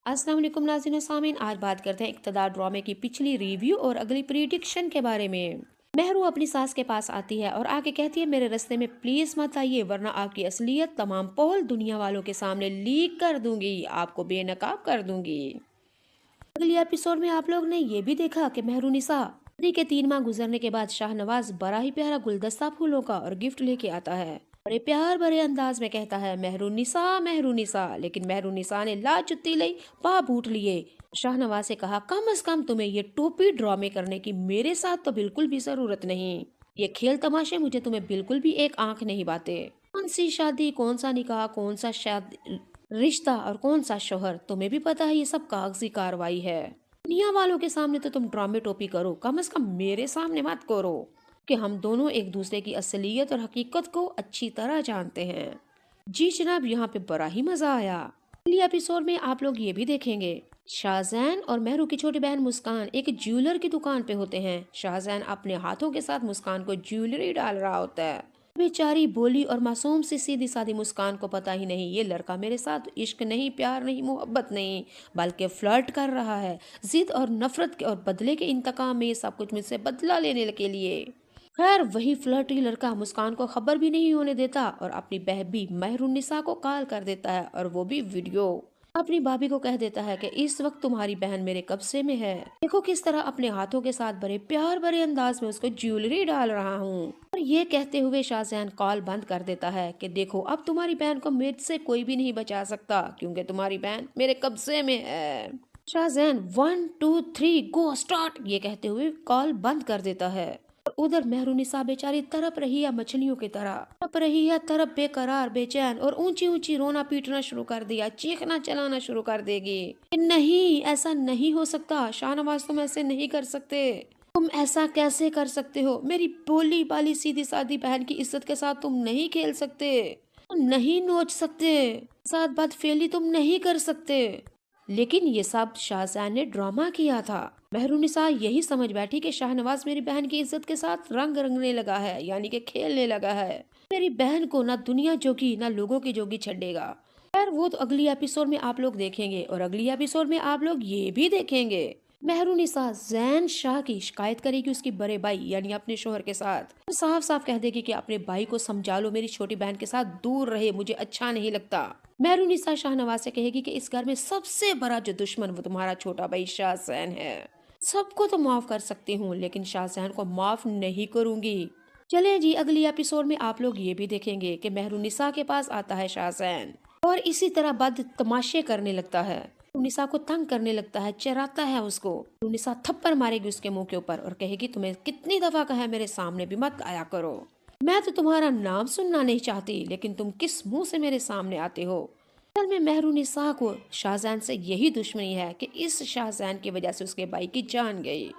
अस्सलाम वालेकुम नाज़रीन और सामीन। आज बात करते हैं इक़्तिदार ड्रामे की पिछली रिव्यू और अगली प्रिडिक्शन के बारे में। महरू अपनी सास के पास आती है और आके कहती है, मेरे रास्ते में प्लीज मत आइए वरना आपकी असलियत तमाम पोल दुनिया वालों के सामने लीक कर दूंगी, आपको बेनकाब कर दूंगी। अगली एपिसोड में आप लोग ने ये भी देखा कि महरूनिसा शादी के 3 माह गुजरने के बाद शाहनवाज बड़ा ही प्यारा गुलदस्ता फूलों का और गिफ्ट लेके आता है। बड़े प्यार भरे अंदाज में कहता है, महरूनिसा, लेकिन महरूनिसा ने ला जुत्ती ली, पा बूट लिए। शाहनवाज से कहा, कम से कम तुम्हें ये टोपी ड्रामे करने की मेरे साथ तो बिल्कुल भी जरूरत नहीं। ये खेल तमाशे मुझे तुम्हें बिल्कुल भी एक आंख नहीं बाते। कौन सी शादी, कौन सा निकाह, कौन सा शादी रिश्ता और कौन सा शोहर, तुम्हें भी पता है ये सब कागजी कार्रवाई है। दुनिया वालों के सामने तो तुम ड्रामे टोपी करो, कम से कम मेरे सामने मत करो कि हम दोनों एक दूसरे की असलियत और हकीकत को अच्छी तरह जानते हैं। जी जनाब, यहाँ पे बड़ा ही मजा आया। अगली एपिसोड में आप लोग ये भी देखेंगे, शाहजैन और महरू की छोटी बहन मुस्कान एक ज्वेलर की दुकान पे होते हैं। शाहजैन अपने हाथों के साथ मुस्कान को ज्वेलरी डाल रहा होता है। बेचारी बोली और मासूम सी सीधी सादी मुस्कान को पता ही नहीं, ये लड़का मेरे साथ इश्क नहीं, प्यार नहीं, मोहब्बत नहीं, बल्कि फ्लर्ट कर रहा है। जिद और नफरत के और बदले के इंतकाम में ये सब कुछ मुझसे बदला लेने के लिए। खैर वही फ्लर्टी लड़का मुस्कान को खबर भी नहीं होने देता और अपनी बहबी महरुन्निसा को कॉल कर देता है, और वो भी वीडियो। अपनी भाभी को कह देता है कि इस वक्त तुम्हारी बहन मेरे कब्जे में है, देखो किस तरह अपने हाथों के साथ बड़े प्यार भरे अंदाज में उसको ज्वेलरी डाल रहा हूँ। और ये कहते हुए शाहजहान कॉल बंद कर देता है कि देखो अब तुम्हारी बहन को मेरे से कोई भी नहीं बचा सकता, क्योंकि तुम्हारी बहन मेरे कब्जे में है। शाहजहान 1 2 3 गो स्टार्ट ये कहते हुए कॉल बंद कर देता है। और उधर महरूनिसा बेचारी तड़प रही है, मछलियों की तरह तड़प रही है, तरफ बेकरार बेचैन, और ऊंची ऊंची रोना पीटना शुरू कर दिया, चीखना चलाना शुरू कर देगी। नहीं, ऐसा नहीं हो सकता शाहनवाज, तुम ऐसे नहीं कर सकते, तुम ऐसा कैसे कर सकते हो, मेरी बोली बाली सीधी सादी बहन की इज्जत के साथ तुम नहीं खेल सकते, तुम नहीं नोच सकते, साथ बात फेली तुम नहीं कर सकते। लेकिन ये सब शाहजहान ने ड्रामा किया था। महरूनिसा यही समझ बैठी कि शाहनवाज मेरी बहन की इज्जत के साथ रंग रंगने लगा है, यानी कि खेलने लगा है। मेरी बहन को ना दुनिया जोगी ना लोगों की जोगी छेड़ेगा। खैर वो तो अगली एपिसोड में आप लोग देखेंगे, और अगली एपिसोड में आप लोग ये भी देखेंगे, महरूनिसा जैन शाह की शिकायत करेगी उसकी बड़े भाई यानी अपने शोहर के साथ। साफ साफ कह देगी कि अपने भाई को समझा लो, मेरी छोटी बहन के साथ दूर रहे, मुझे अच्छा नहीं लगता। महरूनिसा शाहनवाज से कहेगी कि इस घर में सबसे बड़ा जो दुश्मन वो तुम्हारा छोटा भाई शाहजैन है। सबको तो माफ कर सकती हूँ लेकिन शाहजहान को माफ नहीं करूंगी। चले जी, अगली एपिसोड में आप लोग ये भी देखेंगे कि महरूनिसा के पास आता है शाहजहान और इसी तरह बद तमाशे करने लगता है, निसा को तंग करने लगता है, चराता है उसको। निसा थप्पड़ मारेगी उसके मुंह के ऊपर और कहेगी, तुम्हें कितनी दफा कहा है मेरे सामने भी मत आया करो, मैं तो तुम्हारा नाम सुनना नहीं चाहती, लेकिन तुम किस मुंह से मेरे सामने आते हो। असल में महरूनिसा को शाहजहान से यही दुश्मनी है कि इस शाहजहान की वजह से उसके भाई की जान गई।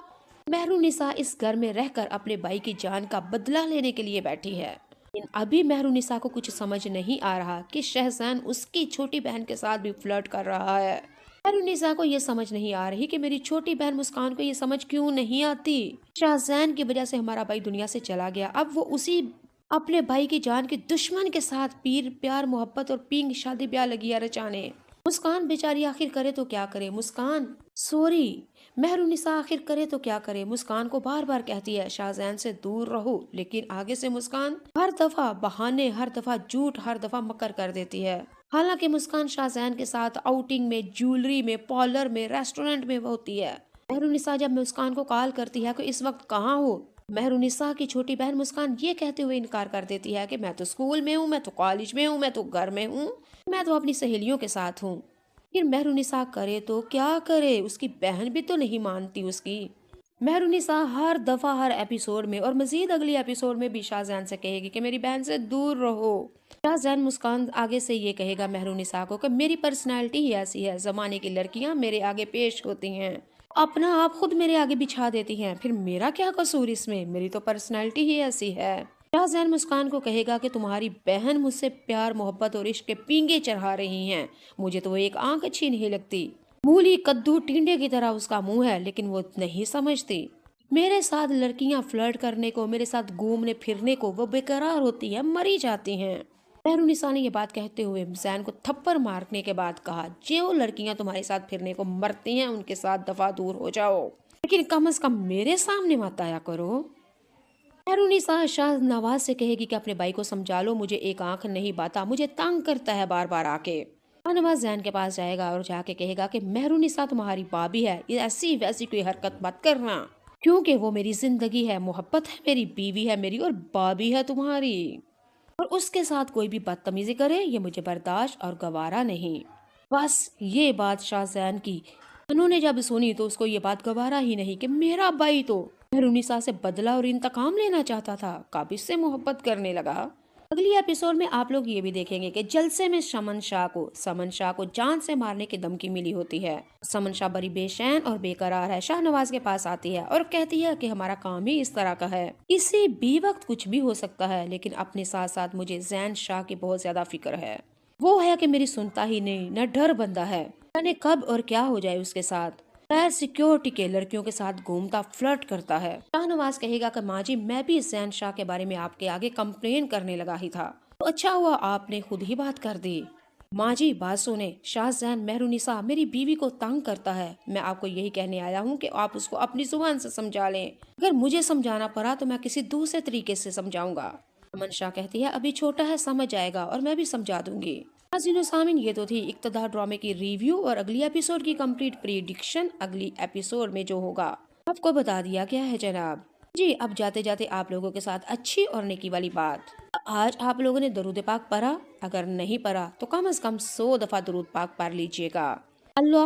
महरूनिसा इस घर में रहकर अपने भाई की जान का बदला लेने के लिए बैठी है, लेकिन अभी महरूनिसा को कुछ समझ नहीं आ रहा कि शाहजहान उसकी छोटी बहन के साथ भी फ्लर्ट कर रहा है। महरूनिसा को ये समझ नहीं आ रही कि मेरी छोटी बहन मुस्कान को ये समझ क्यों नहीं आती। शाहजहान की वजह से हमारा भाई दुनिया से चला गया, अब वो उसी अपने भाई की जान के दुश्मन के साथ पीर प्यार मोहब्बत और पिंग शादी ब्याह लगी है रचाने। मुस्कान बेचारी आखिर करे तो क्या करे, मुस्कान सॉरी महरूनिसा आखिर करे तो क्या करे। मुस्कान को बार बार कहती है शाहजहान से दूर रहो, लेकिन आगे से मुस्कान हर दफा बहाने, हर दफा झूठ, हर दफा मकर कर देती है। हालांकि मुस्कान शाहजहान के साथ आउटिंग में, ज्वेलरी में, पार्लर में, रेस्टोरेंट में होती है। महरूनिसा जब मुस्कान को कॉल करती है कि इस वक्त कहाँ हो, महरूनिसा की छोटी बहन मुस्कान ये कहते हुए इनकार कर देती है कि मैं तो स्कूल में हूँ, मैं तो कॉलेज में हूँ, मैं तो घर में हूँ, मैं तो अपनी सहेलियों के साथ हूँ। फिर महरूनिसा करे तो क्या करे, उसकी बहन भी तो नहीं मानती उसकी। महरूनिसा हर दफा हर एपिसोड में और मजीद अगली एपिसोड में भी शाहजहान से कहेगी कि मेरी बहन से दूर रहो। शाहजहान मुस्कान आगे से ये कहेगा महरूनिसा को कि मेरी पर्सनालिटी ही ऐसी है, जमाने की लड़कियां मेरे आगे पेश होती हैं, अपना आप खुद मेरे आगे बिछा देती हैं, फिर मेरा क्या कसूर इसमें, मेरी तो पर्सनालिटी ही ऐसी है। शाहजहान मुस्कान को कहेगा कि तुम्हारी बहन मुझसे प्यार मोहब्बत और इश्क के पींगे चढ़ा रही हैं, मुझे तो वो एक आंख अच्छी नहीं लगती, मूली कद्दू टिंडे की तरह उसका मुंह है, लेकिन वो नहीं समझती। मेरे साथ लड़कियां फ्लर्ट करने को, मेरे साथ घूमने फिरने को वो बेकरार होती है, मरी जाती हैं। मेहरुनिसा ने ये बात कहते हुए जैन को थप्पड़ मारने के बाद कहा, जो लड़कियां तुम्हारे साथ फिरने को मरती हैं उनके साथ दफा दूर हो जाओ, लेकिन कम से कम मेरे सामने मत आया करो। मेहरुनिसा शाहनवाज से कहेगी कि अपने भाई को समझा लो, मुझे एक आंख नहीं बाता, मुझे तंग करता है बार बार आके। शाहनवाज जैन के पास जाएगा और जाके कहेगा कि मेहरुनिसा तुम्हारी भाभी है, ये ऐसी वैसी कोई हरकत मत करना, क्योंकि वो मेरी जिंदगी है, मोहब्बत है, मेरी बीवी है मेरी और भाभी है तुम्हारी, और उसके साथ कोई भी बदतमीजी करे ये मुझे बर्दाश्त और गवारा नहीं। बस ये बात शाहजहान की उन्होंने जब सुनी तो उसको ये बात गवारा ही नहीं कि मेरा भाई तो मेहरुनिसा से बदला और इंतकाम लेना चाहता था, काबिज से मोहब्बत करने लगा। अगली एपिसोड में आप लोग ये भी देखेंगे कि जलसे में समन शाह को जान से मारने की धमकी मिली होती है। समन शाह बड़ी बेचैन और बेकरार है, शाहनवाज के पास आती है और कहती है कि हमारा काम ही इस तरह का है, किसी भी वक्त कुछ भी हो सकता है, लेकिन अपने साथ साथ मुझे जैन शाह की बहुत ज्यादा फिक्र है। वो है कि मेरी सुनता ही नहीं, न डर बंदा है, जाने कब और क्या हो जाए उसके साथ, गैर सिक्योरिटी के लड़कियों के साथ घूमता फ्लर्ट करता है। शाहनवाज कहेगा कि माँ जी मैं भी जैन शाह के बारे में आपके आगे कंप्लेन करने लगा ही था, तो अच्छा हुआ आपने खुद ही बात कर दी। माँ जी बात सुने, शाहजहान मेहरुनिसा मेरी बीवी को तंग करता है, मैं आपको यही कहने आया हूँ कि आप उसको अपनी जुबान से समझा लें, अगर मुझे समझाना पड़ा तो मैं किसी दूसरे तरीके से समझाऊंगा। अमन शाह कहती है अभी छोटा है, समझ जाएगा और मैं भी समझा दूंगी। नाज़रीन सामीन, ये तो थी इक़्तिदार ड्रामे की रिव्यू और अगली एपिसोड की कंप्लीट प्रेडिक्शन। अगली एपिसोड में जो होगा आपको बता दिया गया है जनाब जी। अब जाते जाते आप लोगों के साथ अच्छी और नेकी वाली बात, आज आप लोगों ने दरूद पाक पढ़ा, अगर नहीं पढ़ा तो कम से कम 100 दफा दरूद पाक पढ़ लीजिएगा। अल्लाह